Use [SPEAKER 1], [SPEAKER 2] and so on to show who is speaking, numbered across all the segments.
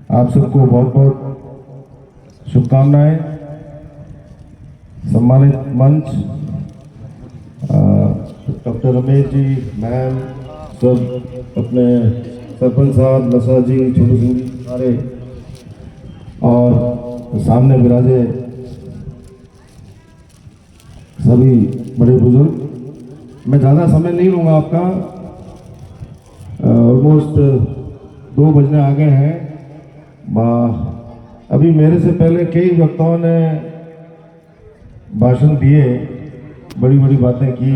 [SPEAKER 1] आप सबको बहुत बहुत शुभकामनाएं। सम्मानित मंच, डॉक्टर रमेश जी, मैम, सब अपने सरपंच साहब, नशा जी, छोटू सिंह जी सारे, और सामने विराजे सभी बड़े बुजुर्ग। मैं ज़्यादा समय नहीं लूँगा आपका। ऑलमोस्ट 2 बजने आ गए हैं। अभी मेरे से पहले कई वक्ताओं ने भाषण दिए, बड़ी बड़ी बातें की,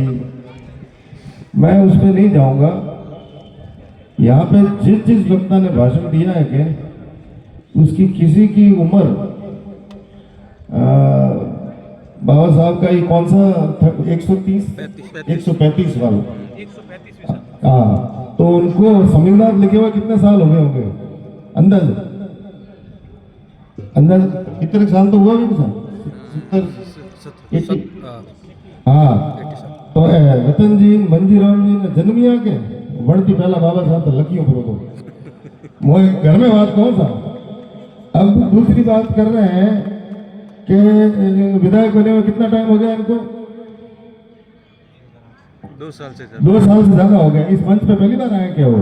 [SPEAKER 1] मैं उस पर नहीं जाऊंगा। यहाँ पे जिस जिस वक्ता ने भाषण दिया है कि उसकी किसी की उम्र बाबा साहब का ये कौन सा 135 वाला, हाँ, तो उनको संविधान लिखे हुए कितने साल हो गए होंगे अंदाज अंदाज कितने साल तो हुआ भी सर? 70। हाँ, तो रतन जी, मंजीराम जी ने जन्मिया के बढ़ती पहला बाबा साहब तो लकियों पर हो मोए घर में बात कौन सा। अब दूसरी बात कर रहे हैं कि विधायक बने हुए कितना टाइम हो गया इनको?
[SPEAKER 2] 2 साल से
[SPEAKER 1] 2 साल से ज्यादा हो गया। इस मंच पे पहली बार आए क्या वो?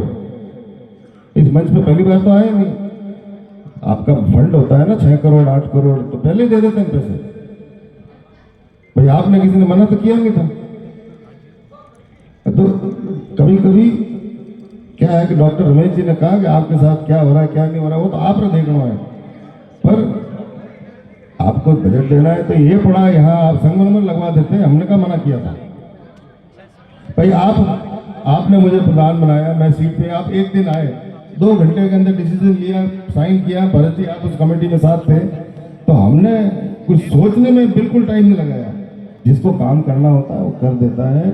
[SPEAKER 1] इस मंच पे पहली बार तो आए नहीं। आपका फंड होता है ना 6 करोड़ 8 करोड़, तो पहले ही दे देते हैं पैसे। भाई आपने किसी ने मना तो किया नहीं था। तो कभी कभी क्या है कि डॉक्टर रमेश जी ने कहा कि आपके साथ क्या हो रहा है क्या नहीं हो रहा है वो तो आप ने देखना है, पर आपको बजट देना है तो ये पड़ा यहाँ आप संगमरमर लगवा देते हैं। हमने क्या मना किया था? भाई आपने मुझे प्रधान बनाया, मैं सीट पे, आप एक दिन आए, 2 घंटे के अंदर डिसीजन लिया, साइन किया। भरत जी आप उस कमेटी में साथ थे, तो हमने कुछ सोचने में बिल्कुल टाइम नहीं लगाया। जिसको काम करना होता है वो कर देता है।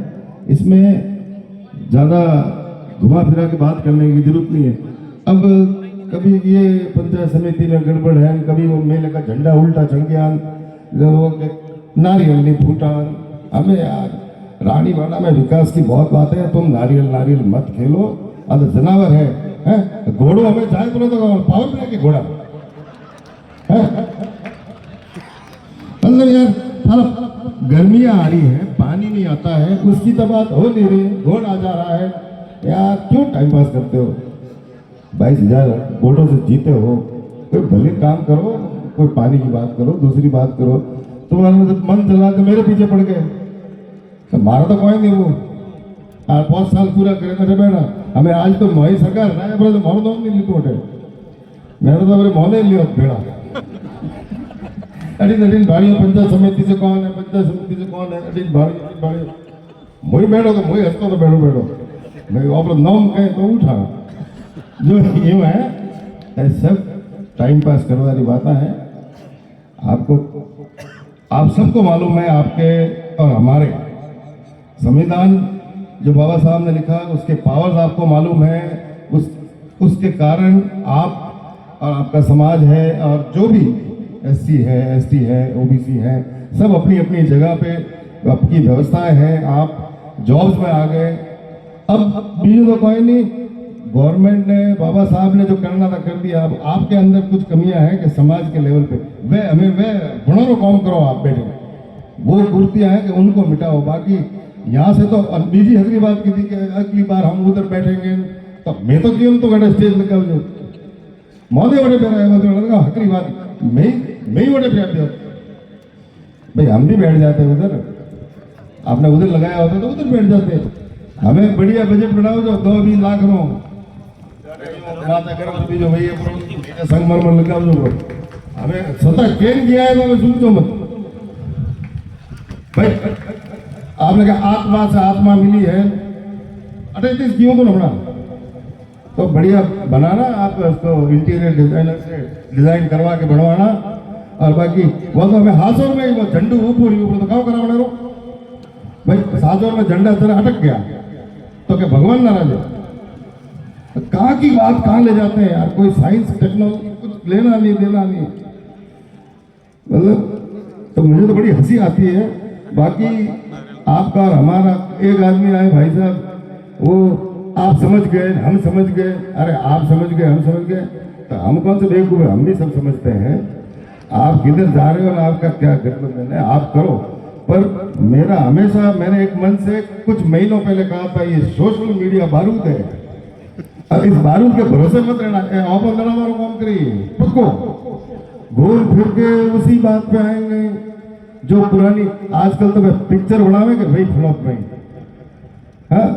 [SPEAKER 1] इसमें ज़्यादा घुमा फिरा के बात करने की जरूरत नहीं है। अब कभी ये पंचायत समिति में गड़बड़ है, कभी वो मेले का झंडा उल्टा चढ़ गया, नारियल नहीं फूटा। हमें यार रानीवाड़ा में विकास की बहुत बातें हैं, तुम नारियल नारियल मत खेलो। अब जनावर है घोड़ो हमें चाहे बोलो तो पावर ब्रेक के घोड़ा है। मतलब यार सारा गर्मियां आ रही है, पानी नहीं आता है, उसकी तो बात हो नहीं रही, घोड़ आ जा रहा है। यार क्यों टाइम पास करते हो? 22,000 वोटों से जीते हो, कोई भले काम करो, कोई पानी की बात करो, दूसरी बात करो। तुम्हारा मन चला तो मेरे पीछे पड़ गए, तो मारा तो कोई नहीं वो 5 साल पूरा करे मेरे बेटा। हमें आज तो मोही सरकार ना बोले तो मोर नाम नहीं लिखो उठे, मैंने तो मेरे मोहने लियो भेड़ा। अड़ी नडीन भाड़ियों पंचायत समिति से कौन है, पंचायत समिति से कौन है, अड़ी भाड़ी मोही बैठो तो मोही हंसतो तो बैठो भाई आप नाम कहे तो उठा जो यूँ है। सब टाइम पास करने वाली बातें हैं। आप सबको मालूम है, आपके और हमारे संविधान जो बाबा साहब ने लिखा उसके पावर्स आपको मालूम है। उसके कारण आप और आपका समाज है, और जो भी SC है, ST है, OBC है, सब अपनी अपनी जगह पे आपकी व्यवस्थाएं हैं। आप जॉब्स में आ गए। अब बीजू तो कोई नहीं, गवर्नमेंट ने, बाबा साहब ने जो करना था कर दिया। अब आपके अंदर कुछ कमियां हैं कि समाज के लेवल पे वे गुणों काम करो। आप बैठे वो कुर्तियां हैं कि उनको मिटाओ। बाकी यहाँ से तो बीजी हकरी बात की थी कि अगली बार हम उधर बैठेंगे, तो मैं तो क्यों तो गड़ा स्टेज लगा जो मोदे वड़े पे रहा हकरी बात मैं ही वड़े पे दिया। भाई हम भी बैठ जाते उधर, आपने उधर लगाया होता तो उधर बैठ जाते। हमें बढ़िया बजट बनाओ जो 2-20 लाख रो जो भैया संगमरमर लगाओ जो हमें स्वतः केन किया है तो हमें सुनते मत। भाई आपने कहा आत्मा से आत्मा मिली है, अरे क्यों तो बना तो बढ़िया बनाना। आप उसको इंटीरियर डिजाइनर से डिजाइन करवा के बनवाना, और बाकी वो तो हमें हाथों में वो झंडू ऊपर तो कहाँ करा बना रो भाई। साजोर में झंडा तेरा अटक गया तो क्या भगवान नाराज है? कहाँ की बात कहाँ ले जाते हैं यार। कोई साइंस टेक्नोलॉजी कुछ लेना नहीं देना नहीं, मतलब तो मुझे तो बड़ी हंसी आती है। बाकी आपका और हमारा एक आदमी आए भाई साहब, वो आप समझ गए हम समझ गए, अरे आप समझ गए हम समझ गए, तो हम कौन से बेवकूफ है, हम भी सब समझते हैं। आप किधर जा रहे हो और आपका क्या गठबंधन है, आप करो। पर मेरा हमेशा, मैंने एक मन से कुछ महीनों पहले कहा था, ये सोशल मीडिया बारूद है, अब इस बारूद के भरोसे मत रहना। आप लड़ा काम करिए, पक्को घूम फिर के उसी बात पे आएंगे जो पुरानी। आजकल तो पिक्चर बनावेंगे भाई फ्लॉप में। हाँ,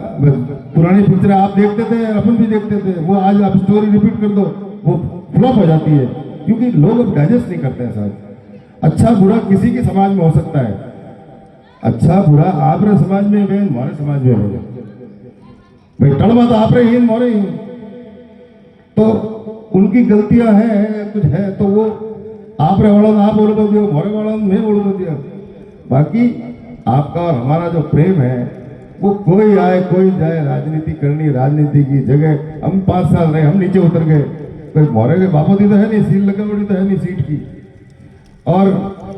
[SPEAKER 1] पुरानी पिक्चर आप देखते थे, अपन भी देखते थे, वो आज आप स्टोरी रिपीट कर दो, वो फ्लॉप हो जाती है, क्योंकि लोग अब डाइजेस्ट नहीं करते हैं साहब। अच्छा बुरा किसी के समाज में हो सकता है, अच्छा बुरा आप रे समाज में है, हमारे समाज में है भाई, टलवा तो आप रहे ही मोरे ही, तो उनकी गलतियां हैं, कुछ है तो वो आप रे वाला आप बोल दिया, मोरे वाला मैं बोल दिया। बाकी आपका और हमारा जो प्रेम है, वो कोई आए कोई जाए, राजनीति करनी, राजनीति की जगह हम 5 साल रहे, हम नीचे उतर गए, कोई मोरे के बापोदी तो है नहीं, सील लगा बड़ी तो है नहीं सीट की, और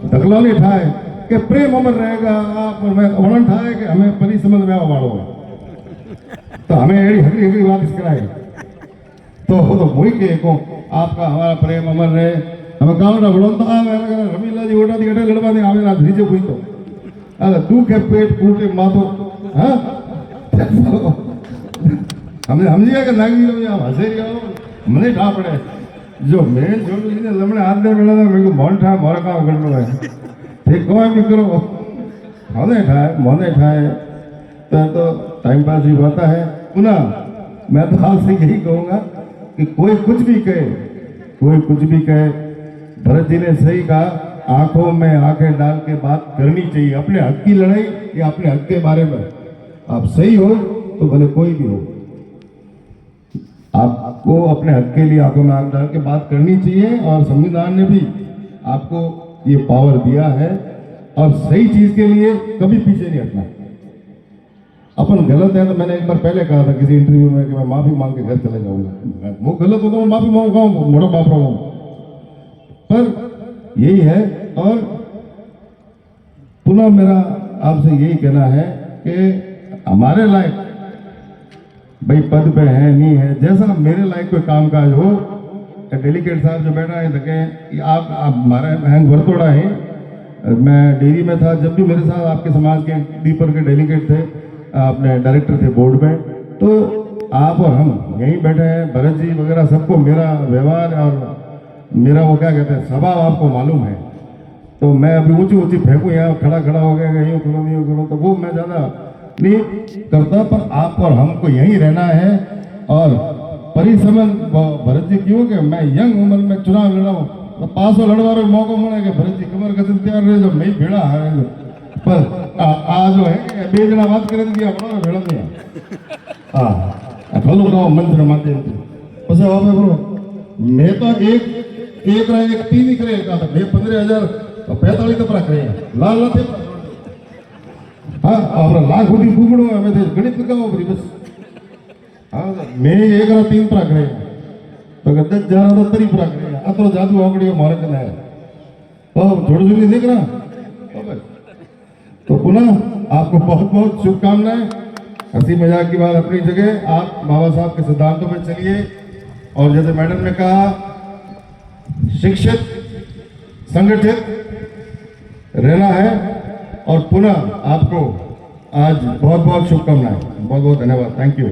[SPEAKER 1] दखलौनी ठाए कि प्रेम अमर रहेगा, आप वर्णन ठाए कि हमें परी समझ में वालों तो हमें एड़ी हगरी हगरी बात इस कराए, तो वही के को आपका हमारा प्रेम अमर रहे। हमें काम बढ़ोता रमीला जी ओटा दी लड़वा नहीं आवे ना नीचे हुई तो दुख है पेट कूटे माथो। हाँ हमने समझिए कि नागरी हंसे મને ઠા પડે જો મેં જોયું ને લમણે હાથ દે મેળા મેં કહ્યું મોન ઠા મારા કામ કરવું है ठीक कोई भी करो મને ठाए तो टाइम पास ही होता है। पुनः मैं तो आपसे यही कहूँगा कि कोई कुछ भी कहे, कोई कुछ भी कहे, भरत जी ने सही कहा, आंखों में आंखें डाल के बात करनी चाहिए। अपने हक की लड़ाई या अपने हक के बारे में आप सही हो तो भले कोई भी हो, आपको अपने हक के लिए आंखों में आंख डाल के बात करनी चाहिए। और संविधान ने भी आपको ये पावर दिया है, और सही चीज के लिए कभी पीछे नहीं हटना। अपन गलत है तो मैंने एक बार पहले कहा था किसी इंटरव्यू में कि मैं माफी मांग के घर चले जाऊंगा, वो गलत होता, मैं माफी मांगूंगा, मोड़ा बाप रहा हूं, पर यही है। और पुनः मेरा आपसे यही कहना है कि हमारे लायक भाई पद पे है नहीं है, जैसा मेरे लायक कोई कामकाज हो, डेलीगेट साहब जो बैठा है देखें, आप हमारे हैंग वर्तोड़ा है, मैं डेयरी में था, जब भी मेरे साथ आपके समाज के दीपर के डेलीगेट थे, अपने डायरेक्टर थे बोर्ड में, तो आप और हम यहीं बैठे हैं, भरत जी वगैरह सबको मेरा व्यवहार और मेरा वो क्या कहते हैं स्वभाव आपको मालूम है। तो मैं अभी ऊंची ऊंची फेंकूँ यहाँ खड़ा खड़ा हो गया, यूँ करो यूँ करो, तो वो मैं ज़्यादा नहीं करता, पर आप और हमको यहीं रहना है। और परिसमन भरत जी क्यों कि मैं यंग उम्र में चुनाव लड़ाऊँ तो 500 लड़वारो मौको मिले कि भरत जी कमर कसम तैयार रहे, जो मैं भेड़ा है, पर आ जो है कि बे जना बात करे दिया बड़ा भेड़ा नहीं हाँ भलो गाँव मंत्र माध्यम से પછી હવે બોલો मैं तो एक रहे एक 3 ही करे का था, मैं 15,045 कपड़ा करे लाल थे। हाँ और लाख होती फूकड़ो हमें थे गणित लगाओ बरी बस। हाँ मैं 1 रहा 3 परा करे तो 10,000 तो 3 परा करे, आ तो जादू आंकड़ी मारे कने है तो थोड़ी थोड़ी देख रहा। तो पुनः आपको बहुत बहुत शुभकामनाएं। हंसी मजाक की बात अपनी जगह, आप बाबा साहब के सिद्धांतों पर चलिए, और जैसे मैडम ने कहा शिक्षित संगठित रहना है। और पुनः आपको आज बहुत बहुत शुभकामनाएं, बहुत बहुत धन्यवाद, थैंक यू।